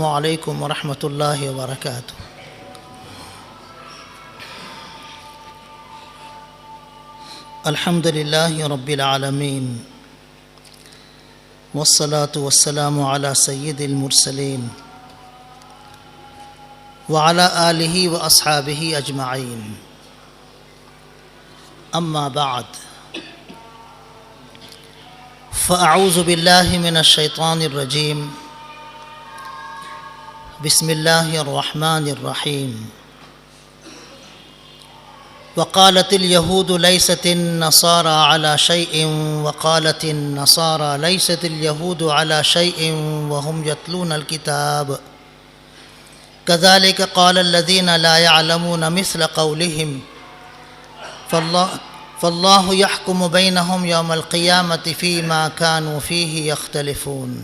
السلام علیکم ورحمۃ اللہ وبرکاتہ۔ الحمد للہ رب العالمین والصلاة والسلام علی سید المرسلین وعلی آلہ واصحابہ اجمعین، اما بعد فاعوذ باللہ من الشیطان الرجیم، بسم اللہ الرحمن الرحیم۔ وقالت اليهود ليست النصارى على شيء وقالت النصارى ليست اليهود على شيء وهم يتلون الكتاب كذلك قال الذين لا يعلمون مثل قولهم فالله يحكم بينهم يوم القيامة فيما كانوا فيه يختلفون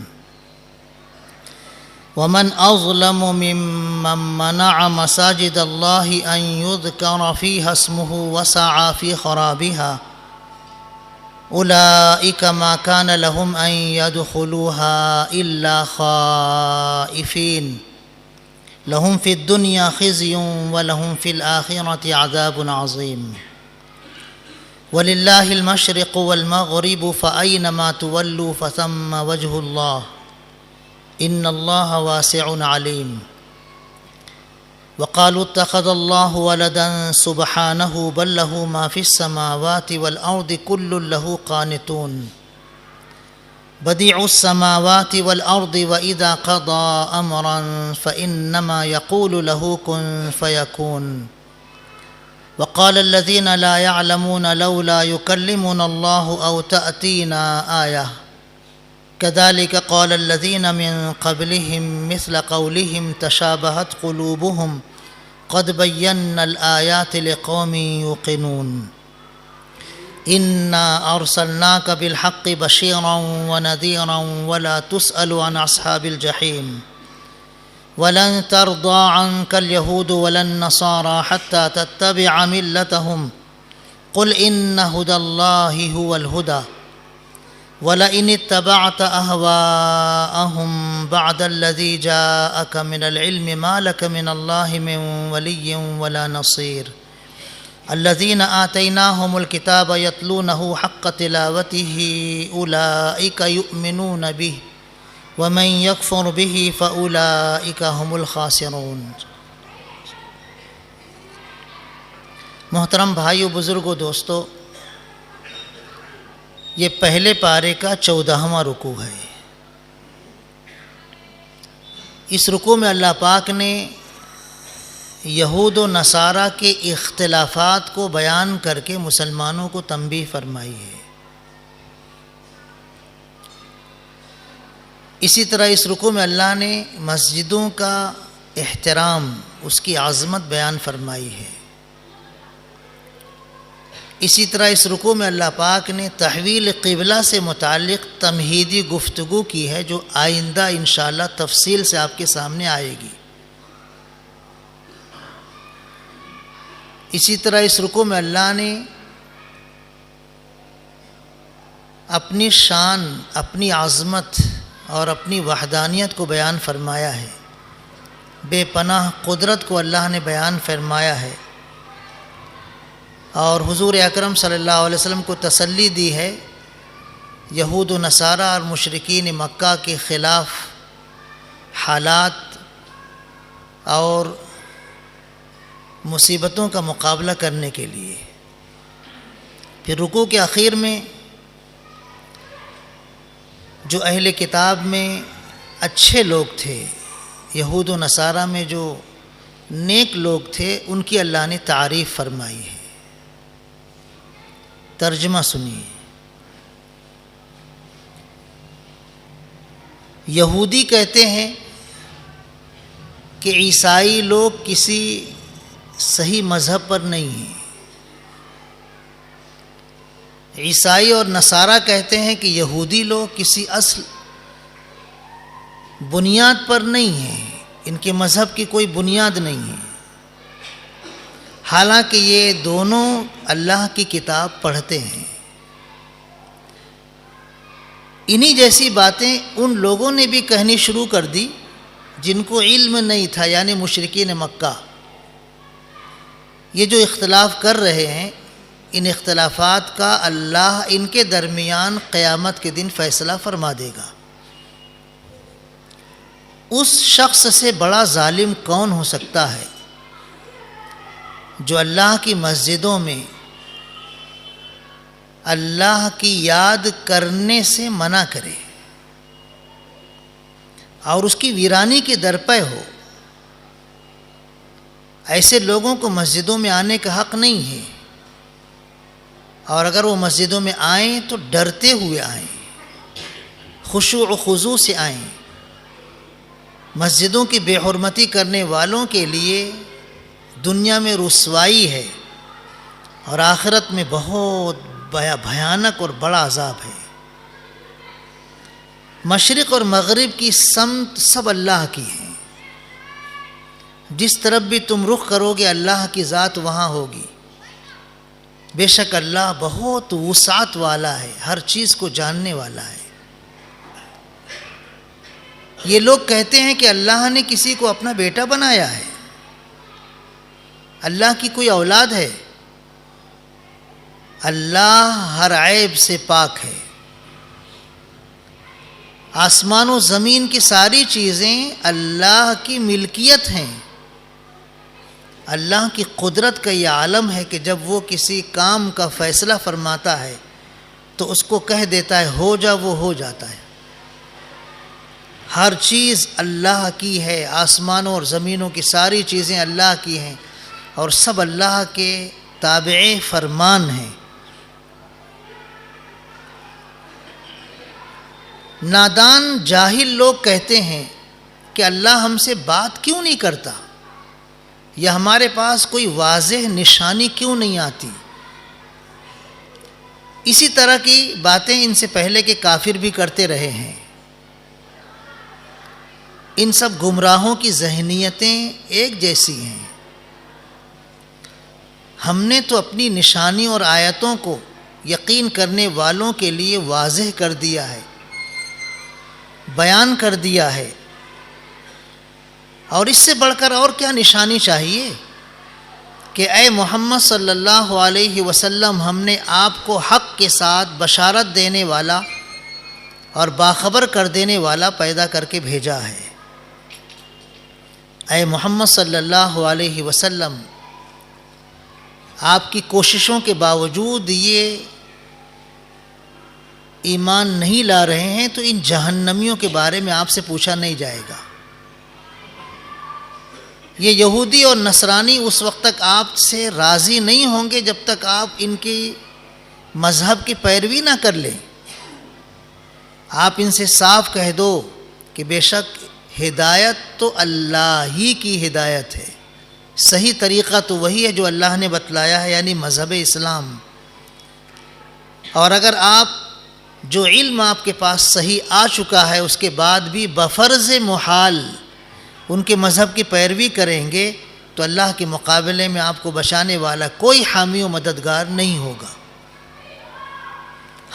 ومن أظلم ممن منع مساجد الله أن يذكر فيها اسمه وسعى في خرابها أولئك ما كان لهم أن يدخلوها إلا خائفين لهم في الدنيا خزي ولهم في الآخرة عذاب عظيم ولله المشرق والمغرب فأينما تولوا فثم وجه الله ان اللہ واسع علیم۔ وقالوا اتخذ اللہ ولدا سبحانہ بل له ما في السماوات والارض كل له قانتون بديع السماوات والارض واذا قضى امرا فانما يقول له كن فيكون وقال الذين لا يعلمون لولا يكلمنا الله او تأتينا آية كذلك قال الذين من قبلهم مثل قولهم تشابهت قلوبهم قد بينا الآيات لقوم يوقنون إنا أرسلناك بالحق بشيرا ونذيرا ولا تسأل عن أصحاب الجحيم ولن ترضى عنك اليهود ولا النصارى حتى تتبع ملتهم قل إن هدى الله هو الهدى وَلَئِنِ اتَّبَعْتَ أَهْوَاءَهُمْ بَعْدَ الَّذِي جَاءَكَ مِنَ الْعِلْمِ مَا لَكَ مِنَ اللَّهِ مِنْ وَلِيٍّ وَلَا نَصِيرٍ الَّذِينَ آتَيْنَاهُمُ الْكِتَابَ يَتْلُونَهُ حَقَّ تِلَاوَتِهِ أُولَئِكَ يُؤْمِنُونَ بِهِ وَمَنْ يَكْفُرْ بِهِ فَأُولَئِكَ هُمُ الْخَاسِرُونَ۔ محترم بھائیو، بزرگو، دوستو، یہ پہلے پارے کا 14واں رکوع ہے۔ اس رکوع میں اللہ پاک نے یہود و نصارہ کے اختلافات کو بیان کر کے مسلمانوں کو تنبیہ فرمائی ہے۔ اسی طرح اس رکوع میں اللہ نے مسجدوں کا احترام، اس کی عظمت بیان فرمائی ہے۔ اسی طرح اس رکوع میں اللہ پاک نے تحویل قبلہ سے متعلق تمہیدی گفتگو کی ہے، جو آئندہ انشاءاللہ تفصیل سے آپ کے سامنے آئے گی۔ اسی طرح اس رکوع میں اللہ نے اپنی شان، اپنی عظمت اور اپنی وحدانیت کو بیان فرمایا ہے۔ بے پناہ قدرت کو اللہ نے بیان فرمایا ہے، اور حضور اکرم صلی اللہ علیہ وسلم کو تسلی دی ہے یہود و نصارہ اور مشرکین مکہ کے خلاف حالات اور مصیبتوں کا مقابلہ کرنے کے لیے۔ پھر رکوع کے آخر میں جو اہل کتاب میں اچھے لوگ تھے، یہود و نصارہ میں جو نیک لوگ تھے، ان کی اللہ نے تعریف فرمائی ہے۔ ترجمہ سنیے۔ یہودی کہتے ہیں کہ عیسائی لوگ کسی صحیح مذہب پر نہیں ہیں، عیسائی اور نصارہ کہتے ہیں کہ یہودی لوگ کسی اصل بنیاد پر نہیں ہیں، ان کے مذہب کی کوئی بنیاد نہیں ہے، حالانکہ یہ دونوں اللہ کی کتاب پڑھتے ہیں۔ انہی جیسی باتیں ان لوگوں نے بھی کہنی شروع کر دی جن کو علم نہیں تھا، یعنی مشرکین مکہ، یہ جو اختلاف کر رہے ہیں، ان اختلافات کا اللہ ان کے درمیان قیامت کے دن فیصلہ فرما دے گا۔ اس شخص سے بڑا ظالم کون ہو سکتا ہے جو اللہ کی مسجدوں میں اللہ کی یاد کرنے سے منع کرے اور اس کی ویرانی کے درپے ہو۔ ایسے لوگوں کو مسجدوں میں آنے کا حق نہیں ہے، اور اگر وہ مسجدوں میں آئیں تو ڈرتے ہوئے آئیں، خشوع و خضوع سے آئیں۔ مسجدوں کی بے حرمتی کرنے والوں کے لیے دنیا میں رسوائی ہے اور آخرت میں بہت بھیانک اور بڑا عذاب ہے۔ مشرق اور مغرب کی سمت سب اللہ کی ہیں، جس طرف بھی تم رخ کرو گے اللہ کی ذات وہاں ہوگی۔ بے شک اللہ بہت وسعت والا ہے، ہر چیز کو جاننے والا ہے۔ یہ لوگ کہتے ہیں کہ اللہ نے کسی کو اپنا بیٹا بنایا ہے، اللہ کی کوئی اولاد ہے۔ اللہ ہر عیب سے پاک ہے۔ آسمان و زمین کی ساری چیزیں اللہ کی ملکیت ہیں۔ اللہ کی قدرت کا یہ عالم ہے کہ جب وہ کسی کام کا فیصلہ فرماتا ہے تو اس کو کہہ دیتا ہے ہو جا، وہ ہو جاتا ہے۔ ہر چیز اللہ کی ہے، آسمانوں اور زمینوں کی ساری چیزیں اللہ کی ہیں اور سب اللہ کے تابع فرمان ہیں۔ نادان جاہل لوگ کہتے ہیں کہ اللہ ہم سے بات کیوں نہیں کرتا، یا ہمارے پاس کوئی واضح نشانی کیوں نہیں آتی۔ اسی طرح کی باتیں ان سے پہلے کے کافر بھی کرتے رہے ہیں۔ ان سب گمراہوں کی ذہنیتیں ایک جیسی ہیں۔ ہم نے تو اپنی نشانی اور آیتوں کو یقین کرنے والوں کے لیے واضح کر دیا ہے، بیان کر دیا ہے، اور اس سے بڑھ کر اور کیا نشانی چاہیے کہ اے محمد صلی اللہ علیہ وسلم، ہم نے آپ کو حق کے ساتھ بشارت دینے والا اور باخبر کر دینے والا پیدا کر کے بھیجا ہے۔ اے محمد صلی اللہ علیہ وسلم، آپ کی کوششوں کے باوجود یہ ایمان نہیں لا رہے ہیں تو ان جہنمیوں کے بارے میں آپ سے پوچھا نہیں جائے گا۔ یہ یہودی اور نصرانی اس وقت تک آپ سے راضی نہیں ہوں گے جب تک آپ ان کی مذہب کی پیروی نہ کر لیں۔ آپ ان سے صاف کہہ دو کہ بے شک ہدایت تو اللہ ہی کی ہدایت ہے، صحیح طریقہ تو وہی ہے جو اللہ نے بتلایا ہے، یعنی مذہب اسلام۔ اور اگر آپ جو علم آپ کے پاس صحیح آ چکا ہے اس کے بعد بھی بفرض محال ان کے مذہب کی پیروی کریں گے تو اللہ کے مقابلے میں آپ کو بچانے والا کوئی حامی و مددگار نہیں ہوگا۔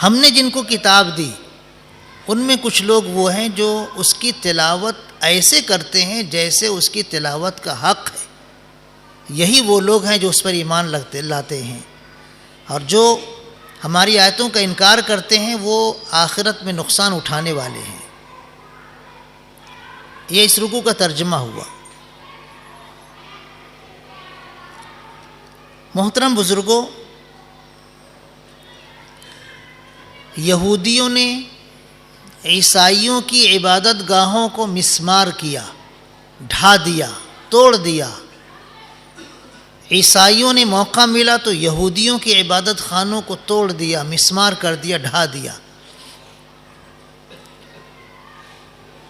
ہم نے جن کو کتاب دی ان میں کچھ لوگ وہ ہیں جو اس کی تلاوت ایسے کرتے ہیں جیسے اس کی تلاوت کا حق ہے۔ یہی وہ لوگ ہیں جو اس پر ایمان لاتے ہیں، اور جو ہماری آیتوں کا انکار کرتے ہیں وہ آخرت میں نقصان اٹھانے والے ہیں۔ یہ اس رکوع کا ترجمہ ہوا۔ محترم بزرگوں، یہودیوں نے عیسائیوں کی عبادت گاہوں کو مسمار کیا، ڈھا دیا، توڑ دیا۔ عیسائیوں نے موقع ملا تو یہودیوں کی عبادت خانوں کو توڑ دیا، مسمار کر دیا، ڈھا دیا۔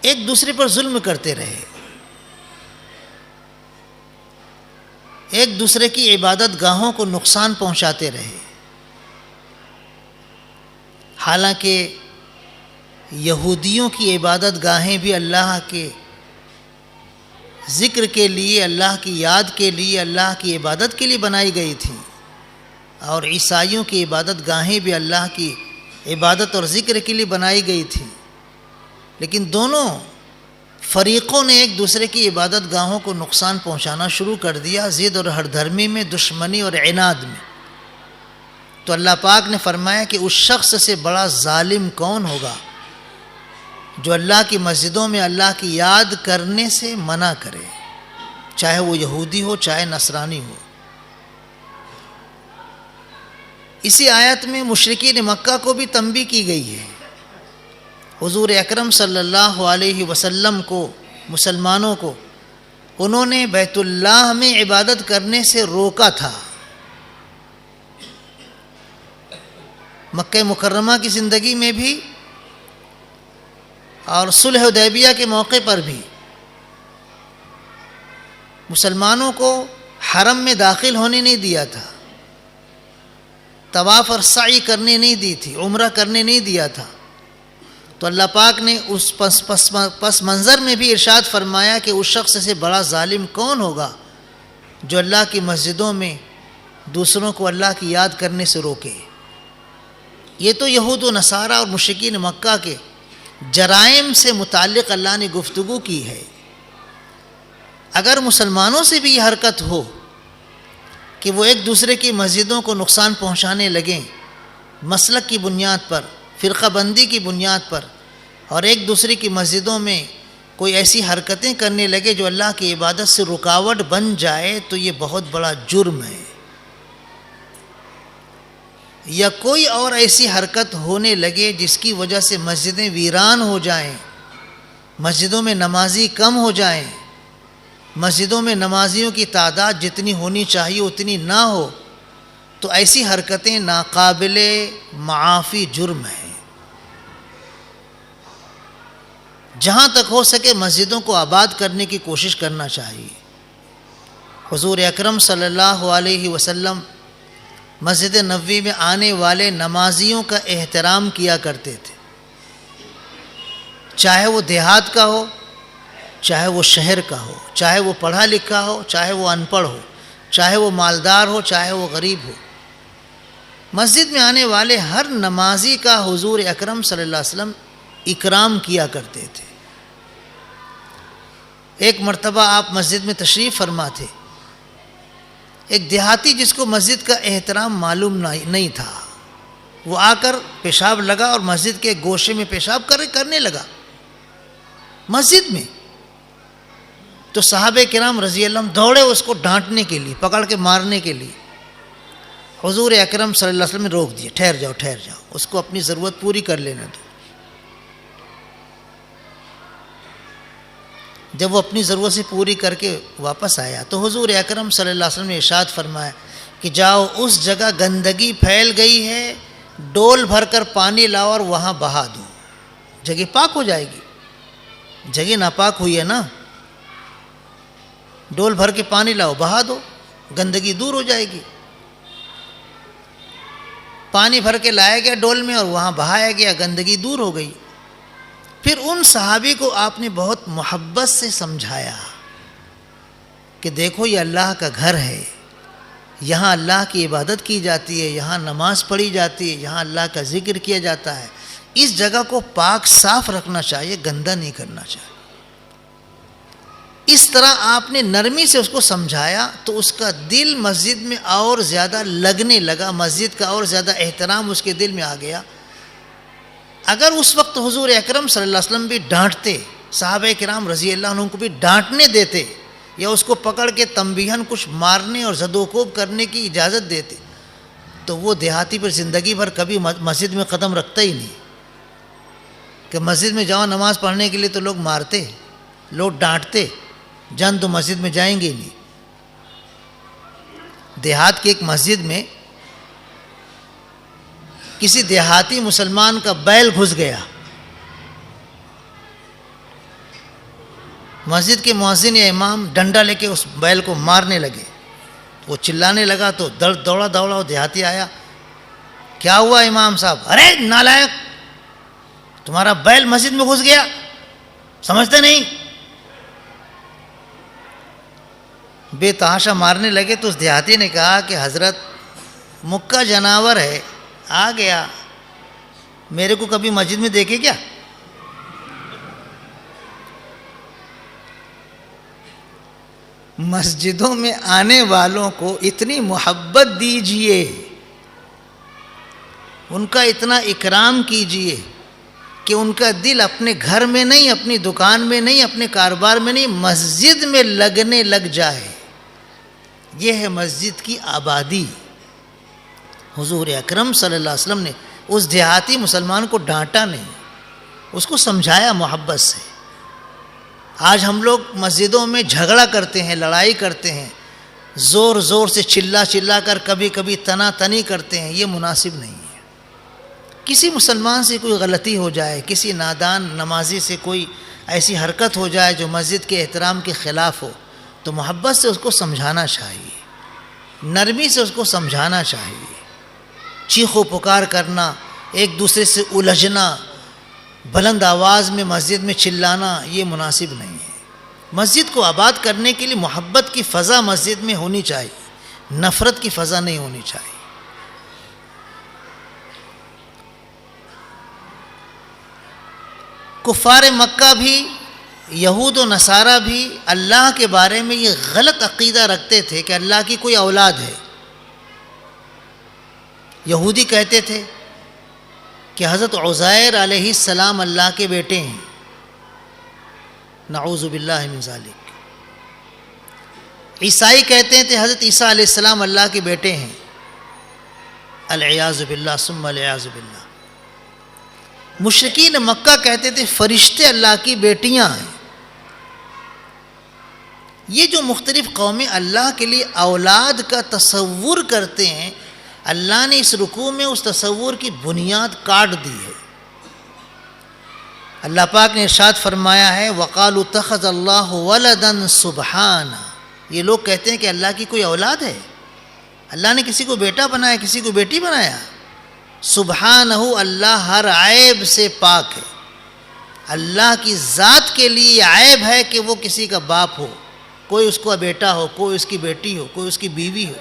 ایک دوسرے پر ظلم کرتے رہے، ایک دوسرے کی عبادت گاہوں کو نقصان پہنچاتے رہے۔ حالانکہ یہودیوں کی عبادت گاہیں بھی اللہ کے ذکر کے لیے، اللہ کی یاد کے لیے، اللہ کی عبادت کے لیے بنائی گئی تھیں، اور عیسائیوں کی عبادت گاہیں بھی اللہ کی عبادت اور ذکر کے لیے بنائی گئی تھیں، لیکن دونوں فریقوں نے ایک دوسرے کی عبادت گاہوں کو نقصان پہنچانا شروع کر دیا، ضد اور ہر دھرمی میں، دشمنی اور عناد میں۔ تو اللہ پاک نے فرمایا کہ اس شخص سے بڑا ظالم کون ہوگا جو اللہ کی مسجدوں میں اللہ کی یاد کرنے سے منع کرے، چاہے وہ یہودی ہو چاہے نصرانی ہو۔ اسی آیت میں مشرکین مکہ کو بھی تنبیہ کی گئی ہے۔ حضور اکرم صلی اللہ علیہ وسلم کو، مسلمانوں کو، انہوں نے بیت اللہ میں عبادت کرنے سے روکا تھا۔ مکہ مکرمہ کی زندگی میں بھی اور صلح حدیبیہ کے موقع پر بھی مسلمانوں کو حرم میں داخل ہونے نہیں دیا تھا، طواف اور سعی کرنے نہیں دی تھی، عمرہ کرنے نہیں دیا تھا۔ تو اللہ پاک نے اس پس منظر میں بھی ارشاد فرمایا کہ اس شخص سے بڑا ظالم کون ہوگا جو اللہ کی مسجدوں میں دوسروں کو اللہ کی یاد کرنے سے روکے۔ یہ تو یہود و نصارہ اور مشرکین مکہ کے جرائم سے متعلق اللہ نے گفتگو کی ہے۔ اگر مسلمانوں سے بھی یہ حرکت ہو کہ وہ ایک دوسرے کی مسجدوں کو نقصان پہنچانے لگیں، مسلک کی بنیاد پر، فرقہ بندی کی بنیاد پر، اور ایک دوسرے کی مسجدوں میں کوئی ایسی حرکتیں کرنے لگے جو اللہ کی عبادت سے رکاوٹ بن جائے، تو یہ بہت بڑا جرم ہے۔ یا کوئی اور ایسی حرکت ہونے لگے جس کی وجہ سے مسجدیں ویران ہو جائیں، مسجدوں میں نمازی کم ہو جائیں، مسجدوں میں نمازیوں کی تعداد جتنی ہونی چاہیے اتنی نہ ہو، تو ایسی حرکتیں ناقابل معافی جرم ہیں۔ جہاں تک ہو سکے مسجدوں کو آباد کرنے کی کوشش کرنا چاہیے۔ حضور اکرم صلی اللہ علیہ وسلم مسجد نبوی میں آنے والے نمازیوں کا احترام کیا کرتے تھے، چاہے وہ دیہات کا ہو چاہے وہ شہر کا ہو، چاہے وہ پڑھا لکھا ہو چاہے وہ ان پڑھ ہو، چاہے وہ مالدار ہو چاہے وہ غریب ہو۔ مسجد میں آنے والے ہر نمازی کا حضور اکرم صلی اللہ علیہ وسلم اکرام کیا کرتے تھے۔ ایک مرتبہ آپ مسجد میں تشریف فرما تھے، ایک دیہاتی جس کو مسجد کا احترام معلوم نہیں تھا، وہ آ کر پیشاب لگا اور مسجد کے گوشے میں پیشاب کرنے لگا مسجد میں۔ تو صحابہ کرام رضی اللہ عنہ دوڑے اس کو ڈانٹنے کے لیے، پکڑ کے مارنے کے لیے۔ حضور اکرم صلی اللہ علیہ وسلم نے روک دیا، ٹھہر جاؤ، اس کو اپنی ضرورت پوری کر لینے دو۔ جب وہ اپنی ضرورت سے پوری کر کے واپس آیا تو حضور اکرم صلی اللہ علیہ وسلم نے ارشاد فرمایا کہ جاؤ، اس جگہ گندگی پھیل گئی ہے، ڈول بھر کر پانی لاؤ اور وہاں بہا دو، جگہ پاک ہو جائے گی۔ جگہ ناپاک ہوئی ہے نا، ڈول بھر کے پانی لاؤ، بہا دو، گندگی دور ہو جائے گی۔ پانی بھر کے لایا گیا ڈول میں اور وہاں بہایا گیا، گندگی دور ہو گئی۔ پھر ان صحابی کو آپ نے بہت محبت سے سمجھایا کہ دیکھو یہ اللہ کا گھر ہے، یہاں اللہ کی عبادت کی جاتی ہے، یہاں نماز پڑھی جاتی ہے، یہاں اللہ کا ذکر کیا جاتا ہے، اس جگہ کو پاک صاف رکھنا چاہیے، گندہ نہیں کرنا چاہیے۔ اس طرح آپ نے نرمی سے اس کو سمجھایا تو اس کا دل مسجد میں اور زیادہ لگنے لگا، مسجد کا اور زیادہ احترام اس کے دل میں آ گیا۔ اگر اس وقت حضور اکرم صلی اللہ علیہ وسلم بھی ڈانٹتے، صحابہ کرام رضی اللہ عنہ کو بھی ڈانٹنے دیتے یا اس کو پکڑ کے تنبیہاً کچھ مارنے اور زد و کوب کرنے کی اجازت دیتے، تو وہ دیہاتی پر زندگی بھر کبھی مسجد میں قدم رکھتا ہی نہیں۔ کہ مسجد میں جاؤ نماز پڑھنے کے لیے تو لوگ مارتے، لوگ ڈانٹتے، جان تو مسجد میں جائیں گے نہیں۔ دیہات کی ایک مسجد میں کسی دیہاتی مسلمان کا بیل گھس گیا، مسجد کے مؤذن یا امام ڈنڈا لے کے اس بیل کو مارنے لگے، وہ چلانے لگا تو دوڑا وہ دیہاتی آیا، کیا ہوا امام صاحب؟ ارے نالائق، تمہارا بیل مسجد میں گھس گیا، سمجھتے نہیں؟ بے تحاشا مارنے لگے تو اس دیہاتی نے کہا کہ حضرت مکہ جانور ہے، آ گیا، میرے کو کبھی مسجد میں دیکھے کیا؟ مسجدوں میں آنے والوں کو اتنی محبت دیجئے، ان کا اتنا اکرام کیجئے کہ ان کا دل اپنے گھر میں نہیں، اپنی دکان میں نہیں، اپنے کاروبار میں نہیں، مسجد میں لگنے لگ جائے۔ یہ ہے مسجد کی آبادی۔ حضور اکرم صلی اللہ علیہ وسلم نے اس دیہاتی مسلمان کو ڈانٹا نہیں، اس کو سمجھایا محبت سے۔ آج ہم لوگ مسجدوں میں جھگڑا کرتے ہیں، لڑائی کرتے ہیں، زور زور سے چلا چلا کر کبھی کبھی تنا تنی کرتے ہیں، یہ مناسب نہیں ہے۔ کسی مسلمان سے کوئی غلطی ہو جائے، کسی نادان نمازی سے کوئی ایسی حرکت ہو جائے جو مسجد کے احترام کے خلاف ہو، تو محبت سے اس کو سمجھانا چاہیے، نرمی سے اس کو سمجھانا چاہیے۔ چیخ و پکار کرنا، ایک دوسرے سے الجھنا، بلند آواز میں مسجد میں چلانا، یہ مناسب نہیں ہے۔ مسجد کو آباد کرنے کے لیے محبت کی فضا مسجد میں ہونی چاہیے، نفرت کی فضا نہیں ہونی چاہیے۔ کفار مکہ بھی، یہود و نصارہ بھی اللہ کے بارے میں یہ غلط عقیدہ رکھتے تھے کہ اللہ کی کوئی اولاد ہے۔ یہودی کہتے تھے کہ حضرت عزیر علیہ السلام اللہ کے بیٹے ہیں، نعوذ باللہ من ذالک۔ عیسائی کہتے تھے حضرت عیسیٰ علیہ السلام اللہ کے بیٹے ہیں، العیاذ باللہ ثم العیاذ باللہ۔ مشرکین مکہ کہتے تھے فرشتے اللہ کی بیٹیاں ہیں۔ یہ جو مختلف قومیں اللہ کے لیے اولاد کا تصور کرتے ہیں، اللہ نے اس رکوع میں اس تصور کی بنیاد کاٹ دی ہے۔ اللہ پاک نے ارشاد فرمایا ہے وَقَالُوا اتَّخَذَ اللَّهُ وَلَدًا سُبْحَانَهُ۔ یہ لوگ کہتے ہیں کہ اللہ کی کوئی اولاد ہے، اللہ نے کسی کو بیٹا بنایا، کسی کو بیٹی بنایا۔ سبحانہ، اللہ ہر عیب سے پاک ہے۔ اللہ کی ذات کے لیے عیب ہے کہ وہ کسی کا باپ ہو، کوئی اس کا بیٹا ہو، کوئی اس کی بیٹی ہو، کوئی اس کی بیوی ہو،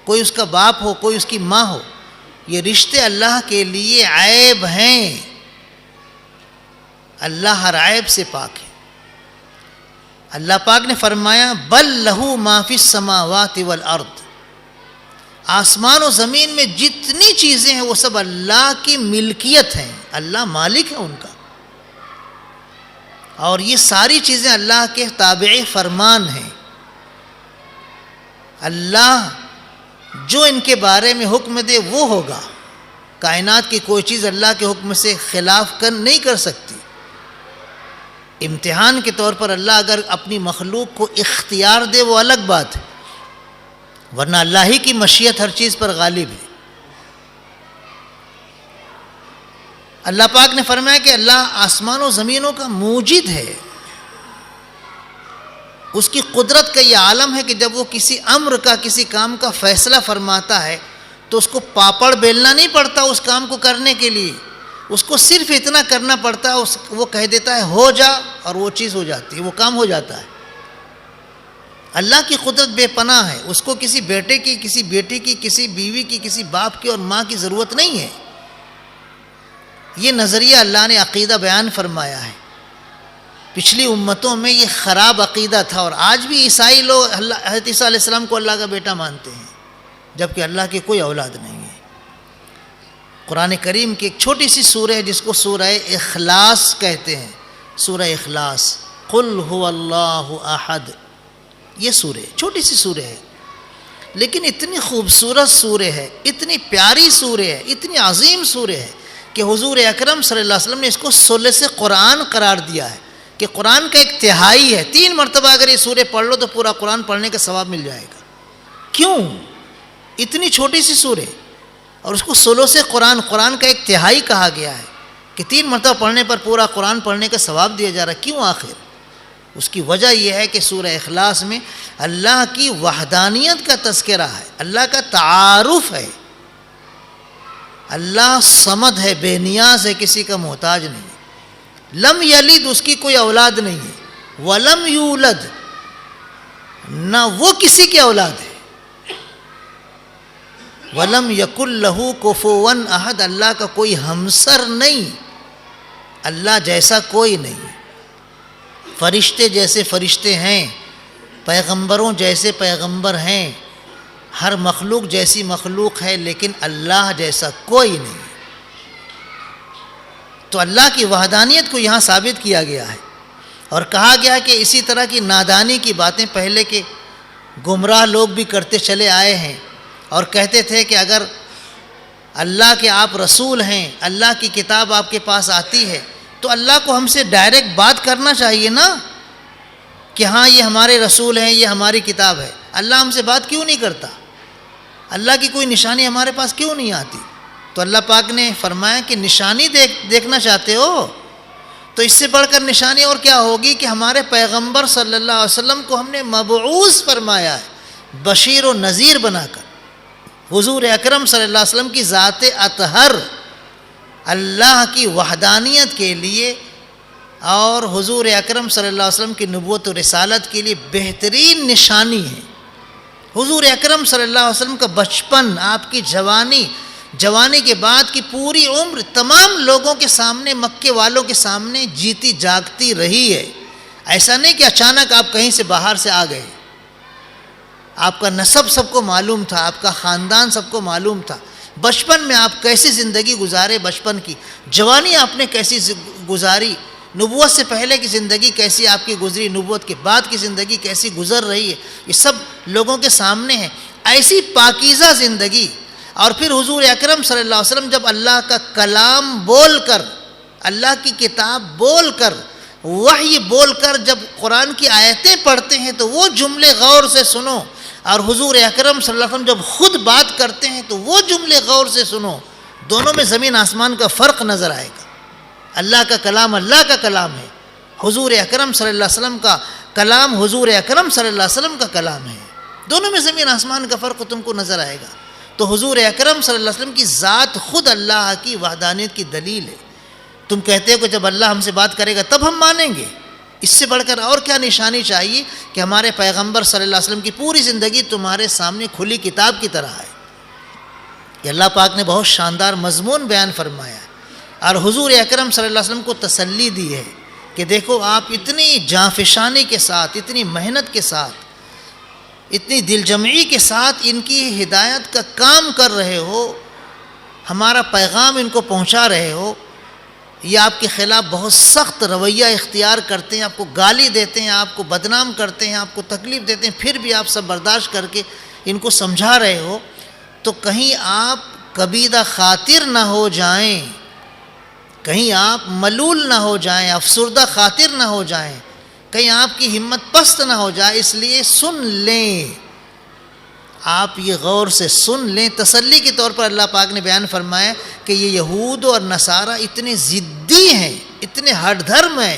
کوئی اس کا باپ ہو، کوئی اس کی ماں ہو۔ یہ رشتے اللہ کے لیے عیب ہیں۔ اللہ ہر عیب سے پاک ہے۔ اللہ پاک نے فرمایا بل لہو ما فی السماوات والارض، آسمان و زمین میں جتنی چیزیں ہیں وہ سب اللہ کی ملکیت ہیں، اللہ مالک ہے ان کا، اور یہ ساری چیزیں اللہ کے تابع فرمان ہیں۔ اللہ جو ان کے بارے میں حکم دے وہ ہوگا۔ کائنات کی کوئی چیز اللہ کے حکم سے خلاف نہیں کر سکتی۔ امتحان کے طور پر اللہ اگر اپنی مخلوق کو اختیار دے وہ الگ بات ہے، ورنہ اللہ ہی کی مشیت ہر چیز پر غالب ہے۔ اللہ پاک نے فرمایا کہ اللہ آسمان و زمینوں کا موجد ہے۔ اس کی قدرت کا یہ عالم ہے کہ جب وہ کسی امر کا، کسی کام کا فیصلہ فرماتا ہے تو اس کو پاپڑ بیلنا نہیں پڑتا اس کام کو کرنے کے لیے، اس کو صرف اتنا کرنا پڑتا ہے، وہ کہہ دیتا ہے ہو جا، اور وہ چیز ہو جاتی ہے، وہ کام ہو جاتا ہے۔ اللہ کی قدرت بے پناہ ہے، اس کو کسی بیٹے کی، کسی بیٹی کی، کسی بیوی کی، کسی باپ کی اور ماں کی ضرورت نہیں ہے۔ یہ نظریہ اللہ نے عقیدہ بیان فرمایا ہے۔ پچھلی امتوں میں یہ خراب عقیدہ تھا، اور آج بھی عیسائی لوگ حضرت عیسیٰ علیہ السلام کو اللہ کا بیٹا مانتے ہیں، جبکہ اللہ کی کوئی اولاد نہیں ہے۔ قرآن کریم کی ایک چھوٹی سی سورہ ہے جس کو سورہ اخلاص کہتے ہیں، سورہ اخلاص، قل هو اللہ احد، یہ سورہ چھوٹی سی سورہ ہے، لیکن اتنی خوبصورت سورہ ہے، اتنی پیاری سورہ ہے، اتنی عظیم سورہ ہے کہ حضور اکرم صلی اللہ علیہ وسلم نے اس کو ثلث قرآن قرار دیا ہے، کہ قرآن کا ایک تہائی ہے۔ 3 مرتبہ اگر یہ سورہ پڑھ لو تو پورا قرآن پڑھنے کا ثواب مل جائے گا۔ کیوں؟ اتنی چھوٹی سی سورہ، اور اس کو ثلث قرآن، قرآن کا ایک تہائی کہا گیا ہے کہ 3 مرتبہ پڑھنے پر پورا قرآن پڑھنے کا ثواب دیا جا رہا ہے۔ کیوں آخر؟ اس کی وجہ یہ ہے کہ سورہ اخلاص میں اللہ کی وحدانیت کا تذکرہ ہے، اللہ کا تعارف ہے۔ اللہ صمد ہے، بے نیاز ہے، کسی کا محتاج نہیں ہے۔ لم یلد، اس کی کوئی اولاد نہیں ہے، ولم یولد، نہ وہ کسی کی اولاد ہے، ولم یکن لہ کفوا احد، اللہ کا کوئی ہمسر نہیں، اللہ جیسا کوئی نہیں۔ فرشتے جیسے فرشتے ہیں، پیغمبروں جیسے پیغمبر ہیں، ہر مخلوق جیسی مخلوق ہے، لیکن اللہ جیسا کوئی نہیں۔ تو اللہ کی وحدانیت کو یہاں ثابت کیا گیا ہے، اور کہا گیا کہ اسی طرح کی نادانی کی باتیں پہلے کے گمراہ لوگ بھی کرتے چلے آئے ہیں، اور کہتے تھے کہ اگر اللہ کے آپ رسول ہیں، اللہ کی کتاب آپ کے پاس آتی ہے، تو اللہ کو ہم سے ڈائریکٹ بات کرنا چاہیے نا، کہ ہاں یہ ہمارے رسول ہیں، یہ ہماری کتاب ہے۔ اللہ ہم سے بات کیوں نہیں کرتا؟ اللہ کی کوئی نشانی ہمارے پاس کیوں نہیں آتی؟ تو اللہ پاک نے فرمایا کہ نشانی دیکھنا چاہتے ہو تو اس سے بڑھ کر نشانی اور کیا ہوگی کہ ہمارے پیغمبر صلی اللہ علیہ وسلم کو ہم نے مبعوث فرمایا ہے، بشیر و نذیر بنا کر۔ حضور اکرم صلی اللہ علیہ وسلم کی ذات اطہر اللہ کی وحدانیت کے لیے اور حضور اکرم صلی اللہ علیہ وسلم کی نبوت و رسالت کے لیے بہترین نشانی ہے۔ حضور اکرم صلی اللہ علیہ وسلم کا بچپن، آپ کی جوانی کے بعد کی پوری عمر تمام لوگوں کے سامنے، مکے والوں کے سامنے جیتی جاگتی رہی ہے۔ ایسا نہیں کہ اچانک آپ کہیں سے باہر سے آ گئے، آپ کا نسب سب کو معلوم تھا، آپ کا خاندان سب کو معلوم تھا۔ بچپن میں آپ کیسی زندگی گزارے، بچپن کی جوانی آپ نے کیسی گزاری، نبوت سے پہلے کی زندگی کیسی آپ کی گزری، نبوت کے بعد کی زندگی کیسی گزر رہی ہے، یہ سب لوگوں کے سامنے ہے۔ ایسی پاکیزہ زندگی، اور پھر حضور اکرم صلی اللہ علیہ وسلم جب اللہ کا کلام بول کر، اللہ کی کتاب بول کر، وحی بول کر جب قرآن کی آیتیں پڑھتے ہیں تو وہ جملے غور سے سنو، اور حضور اکرم صلی اللہ علیہ وسلم جب خود بات کرتے ہیں تو وہ جملے غور سے سنو، دونوں میں زمین آسمان کا فرق نظر آئے گا۔ اللہ کا کلام اللہ کا کلام ہے، حضور اکرم صلی اللہ علیہ وسلم کا کلام حضور اکرم صلی اللہ علیہ وسلم کا کلام ہے، دونوں میں زمین آسمان کا فرق تم کو نظر آئے گا۔ تو حضور اکرم صلی اللہ علیہ وسلم کی ذات خود اللہ کی وحدانیت کی دلیل ہے۔ تم کہتے ہو کہ جب اللہ ہم سے بات کرے گا تب ہم مانیں گے، اس سے بڑھ کر اور کیا نشانی چاہیے کہ ہمارے پیغمبر صلی اللہ علیہ وسلم کی پوری زندگی تمہارے سامنے کھلی کتاب کی طرح ہے۔ کہ اللہ پاک نے بہت شاندار مضمون بیان فرمایا ہے، اور حضور اکرم صلی اللہ علیہ وسلم کو تسلی دی ہے کہ دیکھو آپ اتنی جانفشانی کے ساتھ، اتنی محنت کے ساتھ، اتنی دل جمعی کے ساتھ ان کی ہدایت کا کام کر رہے ہو، ہمارا پیغام ان کو پہنچا رہے ہو، یہ آپ کے خلاف بہت سخت رویہ اختیار کرتے ہیں، آپ کو گالی دیتے ہیں، آپ کو بدنام کرتے ہیں، آپ کو تکلیف دیتے ہیں، پھر بھی آپ سب برداشت کر کے ان کو سمجھا رہے ہو، تو کہیں آپ کبیدہ خاطر نہ ہو جائیں، کہیں آپ ملول نہ ہو جائیں، افسردہ خاطر نہ ہو جائیں، کہیں آپ کی ہمت پست نہ ہو جائے، اس لیے سن لیں، آپ یہ غور سے سن لیں۔ تسلی کے طور پر اللہ پاک نے بیان فرمایا کہ یہ یہود اور نصارہ اتنے ضدی ہیں، اتنے ہٹ دھرم ہیں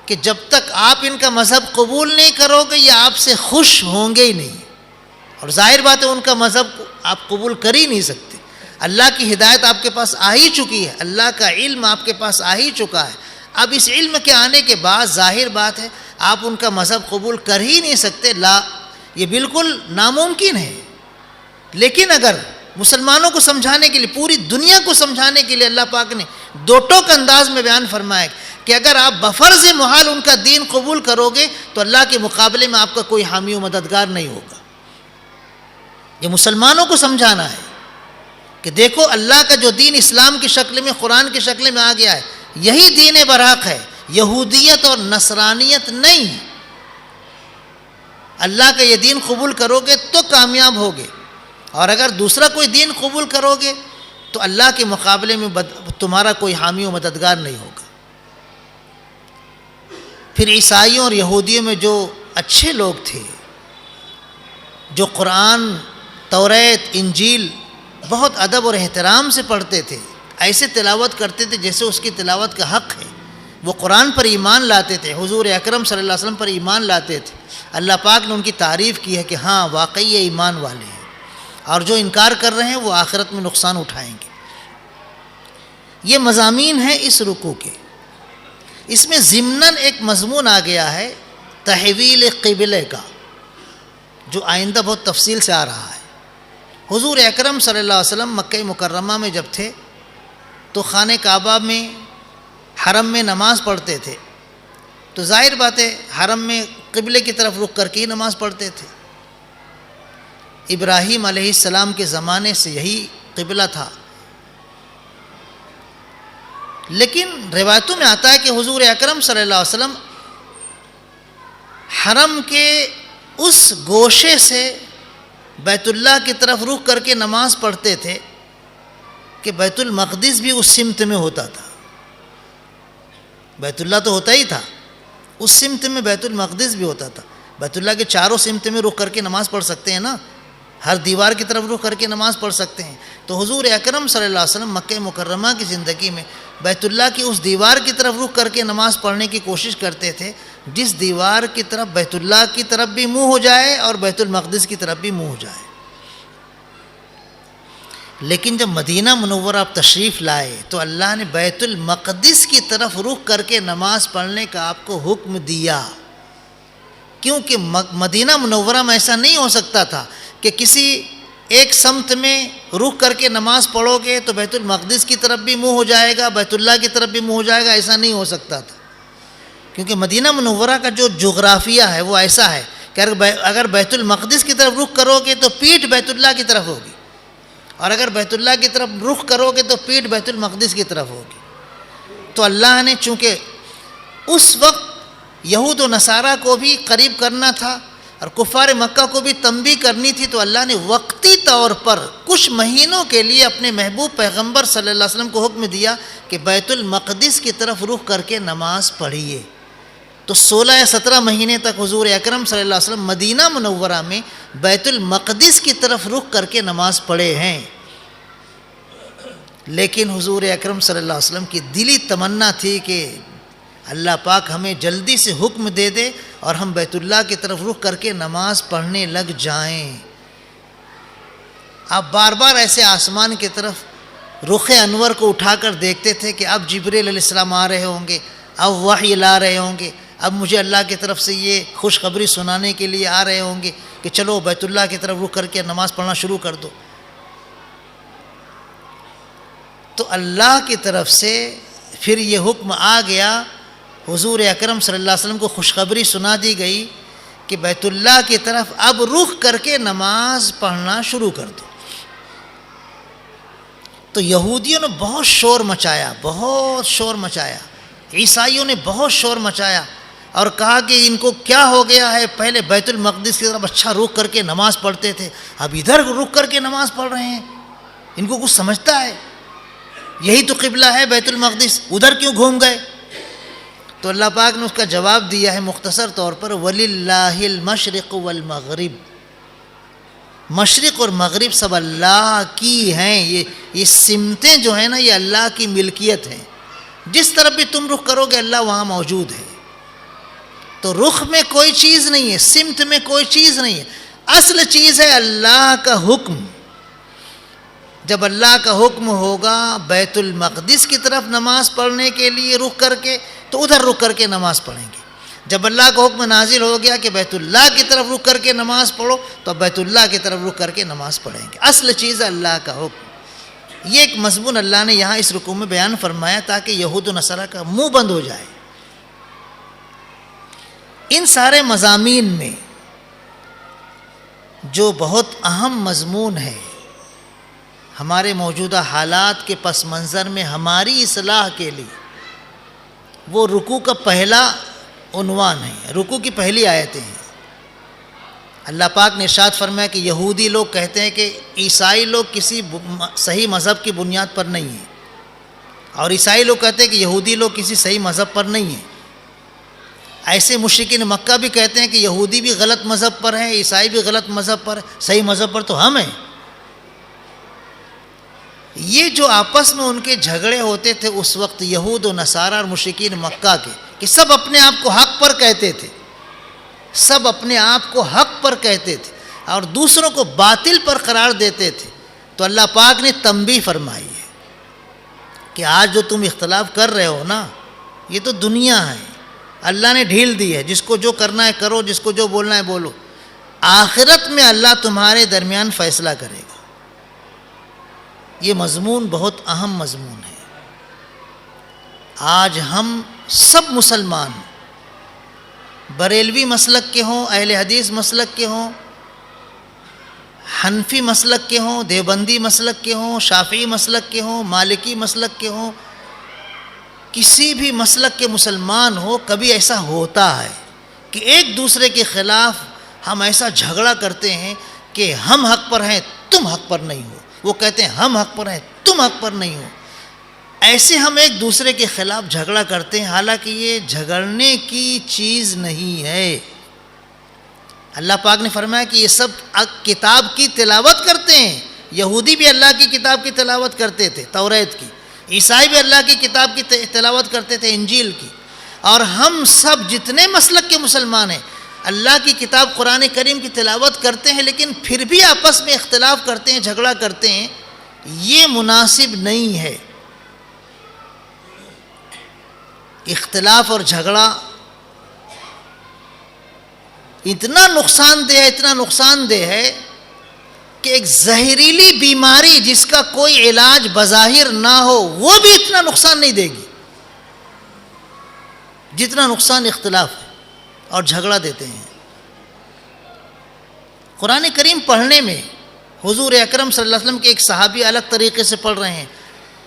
کہ جب تک آپ ان کا مذہب قبول نہیں کرو گے یہ آپ سے خوش ہوں گے ہی نہیں، اور ظاہر بات ہے ان کا مذہب آپ قبول کر ہی نہیں سکتے۔ اللہ کی ہدایت آپ کے پاس آ ہی چکی ہے، اللہ کا علم آپ کے پاس آ ہی چکا ہے، اب اس علم کے آنے کے بعد ظاہر بات ہے آپ ان کا مذہب قبول کر ہی نہیں سکتے، لا، یہ بالکل ناممکن ہے۔ لیکن اگر مسلمانوں کو سمجھانے کے لیے، پوری دنیا کو سمجھانے کے لیے اللہ پاک نے دو ٹوک انداز میں بیان فرمایا کہ اگر آپ بفرض محال ان کا دین قبول کرو گے تو اللہ کے مقابلے میں آپ کا کوئی حامی و مددگار نہیں ہوگا۔ یہ مسلمانوں کو سمجھانا ہے کہ دیکھو اللہ کا جو دین اسلام کی شکل میں، قرآن کی شکل میں آ گیا ہے، یہی دین برحق ہے، یہودیت اور نصرانیت نہیں۔ اللہ کا یہ دین قبول کرو گے تو کامیاب ہوگے، اور اگر دوسرا کوئی دین قبول کرو گے تو اللہ کے مقابلے میں تمہارا کوئی حامی و مددگار نہیں ہوگا۔ پھر عیسائیوں اور یہودیوں میں جو اچھے لوگ تھے، جو قرآن، توریت، انجیل بہت ادب اور احترام سے پڑھتے تھے، ایسے تلاوت کرتے تھے جیسے اس کی تلاوت کا حق ہے، وہ قرآن پر ایمان لاتے تھے، حضور اکرم صلی اللہ علیہ وسلم پر ایمان لاتے تھے، اللہ پاک نے ان کی تعریف کی ہے کہ ہاں واقعی یہ ایمان والے ہیں، اور جو انکار کر رہے ہیں وہ آخرت میں نقصان اٹھائیں گے۔ یہ مضامین ہیں اس رکوع کے۔ اس میں ضمناً ایک مضمون آ گیا ہے تحویل قبلے کا، جو آئندہ بہت تفصیل سے آ رہا ہے۔ حضور اکرم صلی اللہ علیہ وسلم مکہ مکرمہ میں جب تھے تو خانہ کعبہ میں، حرم میں نماز پڑھتے تھے، تو ظاہر بات ہے حرم میں قبلے کی طرف رخ کر کے ہی نماز پڑھتے تھے. ابراہیم علیہ السلام کے زمانے سے یہی قبلہ تھا. لیکن روایتوں میں آتا ہے کہ حضور اکرم صلی اللہ علیہ وسلم حرم کے اس گوشے سے بیت اللہ کی طرف رخ کر کے نماز پڑھتے تھے کہ بیت المقدس بھی اس سمت میں ہوتا تھا. بیت اللہ تو ہوتا ہی تھا, اس سمت میں بیت المقدس بھی ہوتا تھا. بیت اللہ کے چاروں سمت میں رخ کر کے نماز پڑھ سکتے ہیں نا, ہر دیوار کی طرف رخ کر کے نماز پڑھ سکتے ہیں. تو حضور اکرم صلی اللہ علیہ وسلم مکہ مکرمہ کی زندگی میں بیت اللہ کی اس دیوار کی طرف رخ کر کے نماز پڑھنے کی کوشش کرتے تھے جس دیوار کی طرف بیت اللہ کی طرف بھی منہ ہو جائے اور بیت المقدس کی طرف بھی منہ ہو جائے. لیکن جب مدینہ منورہ آپ تشریف لائے تو اللہ نے بیت المقدس کی طرف رخ کر کے نماز پڑھنے کا آپ کو حکم دیا, کیونکہ مدینہ منورہ میں ایسا نہیں ہو سکتا تھا کہ کسی ایک سمت میں رخ کر کے نماز پڑھو گے تو بیت المقدس کی طرف بھی منہ ہو جائے گا, بیت اللہ کی طرف بھی منہ ہو جائے گا. ایسا نہیں ہو سکتا تھا, کیونکہ مدینہ منورہ کا جو جغرافیہ ہے وہ ایسا ہے کہ اگر بیت المقدس کی طرف رخ کرو گے تو پیٹھ بیت اللہ کی طرف ہوگی, اور اگر بیت اللہ کی طرف رخ کرو گے تو پیٹھ بیت المقدس کی طرف ہوگی. تو اللہ نے چونکہ اس وقت یہود و نصارہ کو بھی قریب کرنا تھا اور کفار مکہ کو بھی تنبیہ کرنی تھی, تو اللہ نے وقتی طور پر کچھ مہینوں کے لیے اپنے محبوب پیغمبر صلی اللہ علیہ وسلم کو حکم دیا کہ بیت المقدس کی طرف رخ کر کے نماز پڑھیے. تو 16 یا 17 مہینے تک حضور اکرم صلی اللہ علیہ وسلم مدینہ منورہ میں بیت المقدس کی طرف رخ کر کے نماز پڑھے ہیں. لیکن حضور اکرم صلی اللہ علیہ وسلم کی دلی تمنا تھی کہ اللہ پاک ہمیں جلدی سے حکم دے دے اور ہم بیت اللہ کی طرف رخ کر کے نماز پڑھنے لگ جائیں. آپ بار بار ایسے آسمان کی طرف رخ انور کو اٹھا کر دیکھتے تھے کہ اب جبریل علیہ السلام آ رہے ہوں گے, اب وحی لا رہے ہوں گے, اب مجھے اللہ کی طرف سے یہ خوشخبری سنانے کے لیے آ رہے ہوں گے کہ چلو بیت اللہ کی طرف رخ کر کے نماز پڑھنا شروع کر دو. تو اللہ کی طرف سے پھر یہ حکم آ گیا, حضور اکرم صلی اللہ علیہ وسلم کو خوشخبری سنا دی گئی کہ بیت اللہ کی طرف اب رخ کر کے نماز پڑھنا شروع کر دو. تو یہودیوں نے بہت شور مچایا, عیسائیوں نے بہت شور مچایا اور کہا کہ ان کو کیا ہو گیا ہے, پہلے بیت المقدس کی طرف اچھا رخ کر کے نماز پڑھتے تھے, اب ادھر رخ کر کے نماز پڑھ رہے ہیں, ان کو کچھ سمجھتا ہے؟ یہی تو قبلہ ہے بیت المقدس, ادھر کیوں گھوم گئے؟ تو اللہ پاک نے اس کا جواب دیا ہے مختصر طور پر, وَلِلَّهِ الْمَشْرِقُ وَالْمَغْرِبُ, مشرق اور مغرب سب اللہ کی ہیں. یہ سمتیں جو ہیں نا یہ اللہ کی ملکیت ہیں, جس طرف بھی تم رخ کرو گے اللہ وہاں موجود ہے. تو رخ میں کوئی چیز نہیں ہے, سمت میں کوئی چیز نہیں ہے, اصل چیز ہے اللہ کا حکم. جب اللہ کا حکم ہوگا بیت المقدس کی طرف نماز پڑھنے کے لیے رخ کر کے, تو ادھر رخ کر کے نماز پڑھیں گے. جب اللہ کا حکم نازل ہو گیا کہ بیت اللہ کی طرف رخ کر کے نماز پڑھو, تو بیت اللہ کی طرف رخ کر کے نماز پڑھیں گے. اصل چیز ہے اللہ کا حکم. یہ ایک مضمون اللہ نے یہاں اس رکوع میں بیان فرمایا تاکہ یہود و نصارہ کا منہ بند ہو جائے. ان سارے مضامین میں جو بہت اہم مضمون ہے, ہمارے موجودہ حالات کے پس منظر میں ہماری اصلاح کے لیے, وہ رکوع کا پہلا عنوان ہے, رکوع کی پہلی آیتیں ہیں. اللہ پاک نے ارشاد فرمایا کہ یہودی لوگ کہتے ہیں کہ عیسائی لوگ کسی صحیح مذہب کی بنیاد پر نہیں ہیں, اور عیسائی لوگ کہتے ہیں کہ یہودی لوگ کسی صحیح مذہب پر نہیں ہیں. ایسے مشرکین مکہ بھی کہتے ہیں کہ یہودی بھی غلط مذہب پر ہیں, عیسائی بھی غلط مذہب پر, صحیح مذہب پر تو ہم ہیں. یہ جو آپس میں ان کے جھگڑے ہوتے تھے اس وقت یہود و نصارہ اور مشرکین مکہ کے, کہ سب اپنے آپ کو حق پر کہتے تھے, سب اپنے آپ کو حق پر کہتے تھے اور دوسروں کو باطل پر قرار دیتے تھے. تو اللہ پاک نے تنبیہ فرمائی ہے کہ آج جو تم اختلاف کر رہے ہو نا, یہ تو دنیا ہے, اللہ نے ڈھیل دی ہے, جس کو جو کرنا ہے کرو, جس کو جو بولنا ہے بولو. آخرت میں اللہ تمہارے درمیان فیصلہ کرے گا. یہ مضمون بہت اہم مضمون ہے. آج ہم سب مسلمان بریلوی مسلک کے ہوں، اہل حدیث مسلک کے ہوں، حنفی مسلک کے ہوں، دیوبندی مسلک کے ہوں، شافعی مسلک کے ہوں، مالکی مسلک کے ہوں، کسی بھی مسلک کے مسلمان ہو، کبھی ایسا ہوتا ہے کہ ایک دوسرے کے خلاف ہم ایسا جھگڑا کرتے ہیں کہ ہم حق پر ہیں تم حق پر نہیں ہو، وہ کہتے ہیں ہم حق پر ہیں تم حق پر نہیں ہو، ایسے ہم ایک دوسرے کے خلاف جھگڑا کرتے ہیں، حالانکہ یہ جھگڑنے کی چیز نہیں ہے۔ اللہ پاک نے فرمایا کہ یہ سب کتاب کی تلاوت کرتے ہیں، یہودی بھی اللہ کی کتاب کی تلاوت کرتے تھے، توریت کی، عیسائی بھی اللہ کی کتاب کی تلاوت کرتے تھے، انجیل کی، اور ہم سب جتنے مسلک کے مسلمان ہیں اللہ کی کتاب قرآن کریم کی تلاوت کرتے ہیں، لیکن پھر بھی آپس میں اختلاف کرتے ہیں، جھگڑا کرتے ہیں، یہ مناسب نہیں ہے۔ اختلاف اور جھگڑا اتنا نقصان دہ ہے کہ ایک زہریلی بیماری جس کا کوئی علاج بظاہر نہ ہو وہ بھی اتنا نقصان نہیں دے گی جتنا نقصان اختلاف ہے اور جھگڑا دیتے ہیں۔ قرآن کریم پڑھنے میں حضور اکرم صلی اللہ علیہ وسلم کے ایک صحابی الگ طریقے سے پڑھ رہے ہیں،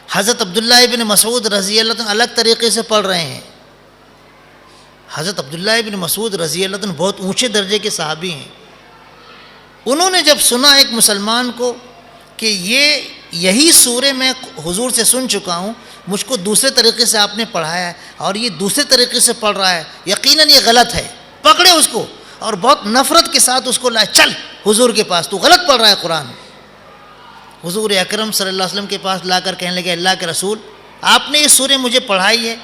حضرت عبداللہ ابن مسعود رضی اللہ عنہ الگ طریقے سے پڑھ رہے ہیں۔ حضرت عبداللہ ابن مسعود رضی اللہ عنہ بہت اونچے درجے کے صحابی ہیں، انہوں نے جب سنا ایک مسلمان کو کہ یہی سورہ میں حضور سے سن چکا ہوں، مجھ کو دوسرے طریقے سے آپ نے پڑھایا ہے اور یہ دوسرے طریقے سے پڑھ رہا ہے، یقیناً یہ غلط ہے، پکڑے اس کو اور بہت نفرت کے ساتھ اس کو لائے، چل حضور کے پاس، تو غلط پڑھ رہا ہے قرآن۔ حضور اکرم صلی اللہ علیہ وسلم کے پاس لا کر کہنے لگے، اللہ کے رسول آپ نے یہ سورہ مجھے پڑھائی ہے،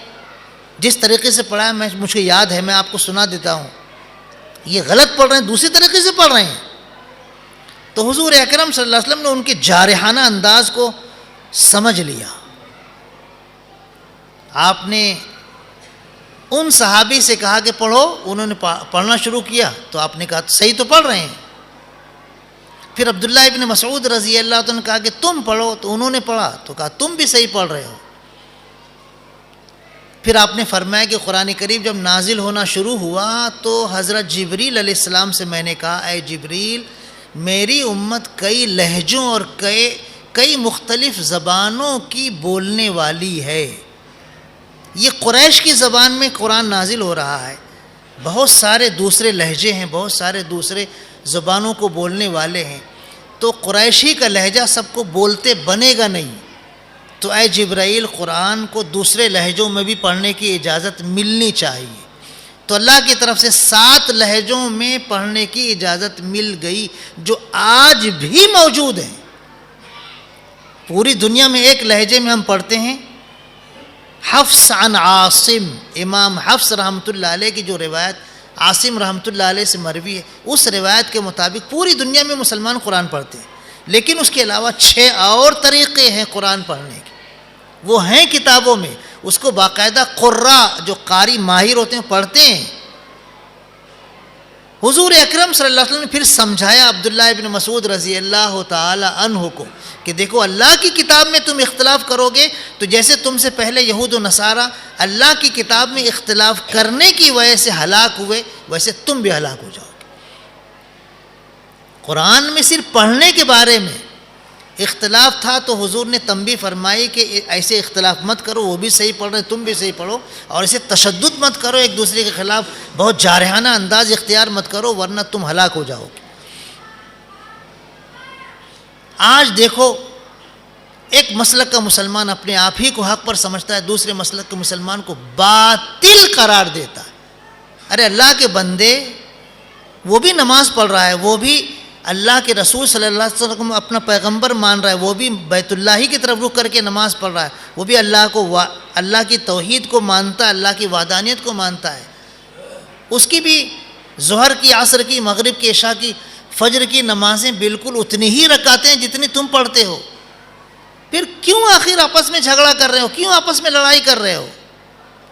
جس طریقے سے پڑھا ہے مجھے یاد ہے، میں آپ کو سنا دیتا ہوں، یہ غلط پڑھ رہے ہیں، دوسری طریقے سے پڑھ رہے ہیں۔ تو حضور اکرم صلی اللہ علیہ وسلم نے ان کے جارحانہ انداز کو سمجھ لیا، آپ نے ان صحابی سے کہا کہ پڑھو، انہوں نے پڑھنا شروع کیا تو آپ نے کہا صحیح تو پڑھ رہے ہیں۔ پھر عبداللہ ابن مسعود رضی اللہ عنہ نے کہا کہ تم پڑھو، تو انہوں نے پڑھا تو کہا تم بھی صحیح پڑھ رہے ہو۔ پھر آپ نے فرمایا کہ قرآن کریم جب نازل ہونا شروع ہوا تو حضرت جبریل علیہ السلام سے میں نے کہا، اے جبریل میری امت کئی لہجوں اور کئی مختلف زبانوں کی بولنے والی ہے، یہ قریش کی زبان میں قرآن نازل ہو رہا ہے، بہت سارے دوسرے لہجے ہیں، بہت سارے دوسرے زبانوں کو بولنے والے ہیں، تو قریشی کا لہجہ سب کو بولتے بنے گا نہیں، تو اے جبرائیل قرآن کو دوسرے لہجوں میں بھی پڑھنے کی اجازت ملنی چاہیے۔ تو اللہ کی طرف سے 7 لہجوں میں پڑھنے کی اجازت مل گئی جو آج بھی موجود ہیں۔ پوری دنیا میں ایک لہجے میں ہم پڑھتے ہیں، حفص عن عاصم، امام حفص رحمۃ اللہ علیہ کی جو روایت عاصم رحمۃ اللہ علیہ سے مروی ہے، اس روایت کے مطابق پوری دنیا میں مسلمان قرآن پڑھتے ہیں، لیکن اس کے علاوہ 6 اور طریقے ہیں قرآن پڑھنے کے، وہ ہیں کتابوں میں، اس کو باقاعدہ قراء جو قاری ماہر ہوتے ہیں پڑھتے ہیں۔ حضور اکرم صلی اللہ علیہ وسلم نے پھر سمجھایا عبداللہ ابن مسعود رضی اللہ تعالی عنہ کو کہ دیکھو اللہ کی کتاب میں تم اختلاف کرو گے تو جیسے تم سے پہلے یہود و نصارہ اللہ کی کتاب میں اختلاف کرنے کی وجہ سے ہلاک ہوئے، ویسے تم بھی ہلاک ہو جاؤ گے۔ قرآن میں صرف پڑھنے کے بارے میں اختلاف تھا تو حضور نے تنبیہ فرمائی کہ ایسے اختلاف مت کرو، وہ بھی صحیح پڑھ رہے ہیں تم بھی صحیح پڑھو، اور اسے تشدد مت کرو، ایک دوسرے کے خلاف بہت جارحانہ انداز اختیار مت کرو ورنہ تم ہلاک ہو جاؤ گے۔ آج دیکھو ایک مسلک کا مسلمان اپنے آپ ہی کو حق پر سمجھتا ہے، دوسرے مسلک کے مسلمان کو باطل قرار دیتا ہے۔ ارے اللہ کے بندے، وہ بھی نماز پڑھ رہا ہے، وہ بھی اللہ کے رسول صلی اللہ علیہ وسلم اپنا پیغمبر مان رہا ہے، وہ بھی بیت اللہ ہی کی طرف رخ کر کے نماز پڑھ رہا ہے، وہ بھی اللہ کی توحید کو مانتا ہے، اللہ کی وحدانیت کو مانتا ہے، اس کی بھی ظہر کی، عصر کی، مغرب کی، عشاء کی، فجر کی نمازیں بالکل اتنی ہی رکعتیں ہیں جتنی تم پڑھتے ہو، پھر کیوں آخر آپس میں جھگڑا کر رہے ہو، کیوں آپس میں لڑائی کر رہے ہو؟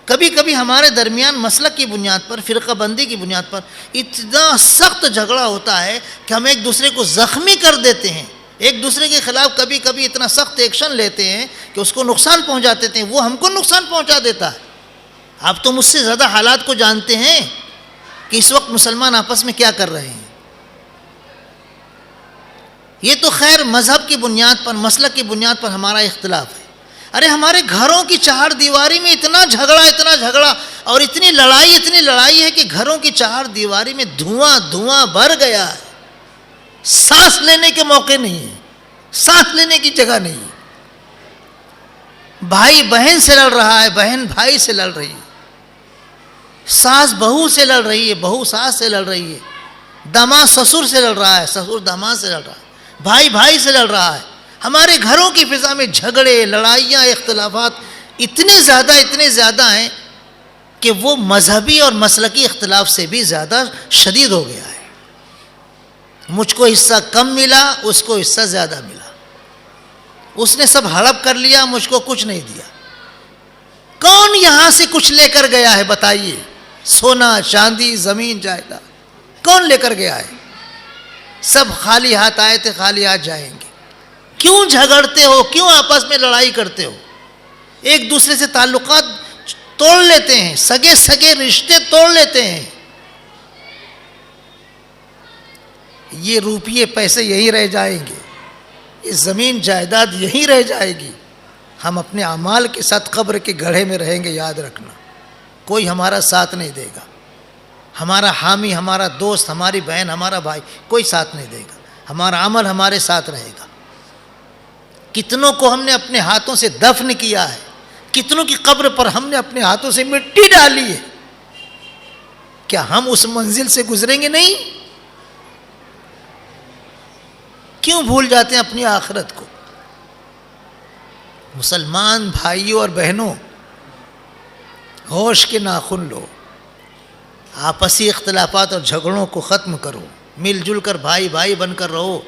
کبھی کبھی ہمارے درمیان مسلک کی بنیاد پر، فرقہ بندی کی بنیاد پر اتنا سخت جھگڑا ہوتا ہے کہ ہم ایک دوسرے کو زخمی کر دیتے ہیں، ایک دوسرے کے خلاف کبھی کبھی اتنا سخت ایکشن لیتے ہیں کہ اس کو نقصان پہنچا دیتے ہیں، وہ ہم کو نقصان پہنچا دیتا ہے۔ آپ تو مجھ سے زیادہ حالات کو جانتے ہیں، کہ اس وقت مسلمان آپس میں کیا کر رہے ہیں. یہ تو خیر مذہب کی بنیاد پر، مسلک کی بنیاد پر ہمارا اختلاف ہے. ارے ہمارے گھروں کی چہار دیواری میں اتنا جھگڑا اور اتنی لڑائی ہے کہ گھروں کی چہار دیواری میں دھواں بھر گیا ہے. سانس لینے کے موقع نہیں ہے، سانس لینے کی جگہ نہیں ہے. بھائی بہن سے لڑ رہا ہے، بہن بھائی سے لڑ رہی ہے، ساس بہو سے لڑ رہی ہے، بہو ساس سے لڑ رہی ہے، داماد سسر سے لڑ رہا ہے، سسر داماد سے لڑ رہا ہے، بھائی بھائی سے لڑ رہا ہے. ہمارے گھروں کی فضا میں جھگڑے، لڑائیاں، اختلافات اتنے زیادہ ہیں کہ وہ مذہبی اور مسلکی اختلاف سے بھی زیادہ شدید ہو گیا ہے. مجھ کو حصہ کم ملا، اس کو حصہ زیادہ ملا. اس نے سب ہڑپ کر لیا، مجھ کو کچھ نہیں دیا. کون یہاں سے کچھ لے کر گیا ہے بتائیے؟ سونا چاندی زمین جائیداد کون لے کر گیا ہے؟ سب خالی ہاتھ آئے تھے، خالی ہاتھ جائیں گے. کیوں جھگڑتے ہو؟ کیوں آپس میں لڑائی کرتے ہو؟ ایک دوسرے سے تعلقات توڑ لیتے ہیں، سگے رشتے توڑ لیتے ہیں. یہ روپیے پیسے یہی رہ جائیں گے، یہ زمین جائیداد یہی رہ جائے گی. ہم اپنے اعمال کے ساتھ قبر کے گڑھے میں رہیں گے. یاد رکھنا، کوئی ہمارا ساتھ نہیں دے گا. ہمارا حامی، ہمارا دوست، ہماری بہن، ہمارا بھائی کوئی ساتھ نہیں دے گا. ہمارا عمل ہمارے ساتھ رہے گا. کتنوں کو ہم نے اپنے ہاتھوں سے دفن کیا ہے، کتنوں کی قبر پر ہم نے اپنے ہاتھوں سے مٹی ڈالی ہے. کیا ہم اس منزل سے گزریں گے؟ نہیں. کیوں بھول جاتے ہیں اپنی آخرت کو؟ مسلمان بھائیوں اور بہنوں، ہوش کے ناخن لو. آپسی اختلافات اور جھگڑوں کو ختم کرو. مل جل کر بھائی بھائی بن کر رہو.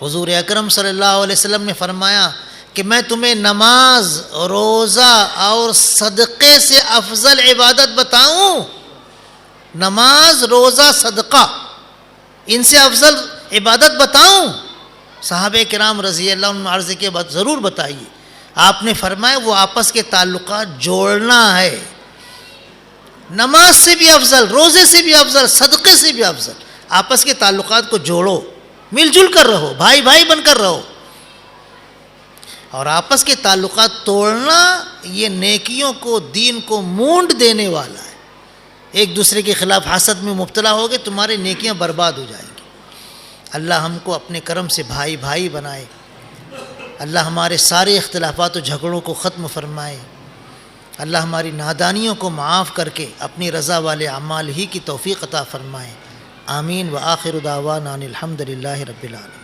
حضور اکرم صلی اللہ علیہ وسلم نے فرمایا کہ میں تمہیں نماز، روزہ اور صدقے سے افضل عبادت بتاؤں. نماز، روزہ، صدقہ، ان سے افضل عبادت بتاؤں؟ صحابہ کرام رضی اللہ عنہ عرض کے بعد ضرور بتائیے. آپ نے فرمایا وہ آپس کے تعلقات جوڑنا ہے. نماز سے بھی افضل، روزے سے بھی افضل، صدقے سے بھی افضل. آپس کے تعلقات کو جوڑو، مل جل کر رہو، بھائی بھائی بن کر رہو. اور آپس کے تعلقات توڑنا یہ نیکیوں کو، دین کو مونڈ دینے والا ہے. ایک دوسرے کے خلاف حسد میں مبتلا ہوگے، تمہاری نیکیاں برباد ہو جائیں گی. اللہ ہم کو اپنے کرم سے بھائی بھائی بنائے. اللہ ہمارے سارے اختلافات و جھگڑوں کو ختم فرمائے. اللہ ہماری نادانیوں کو معاف کر کے اپنی رضا والے اعمال ہی کی توفیق عطا فرمائے. آمین. وآخر دعوانا ان الحمد للہ رب العالمین.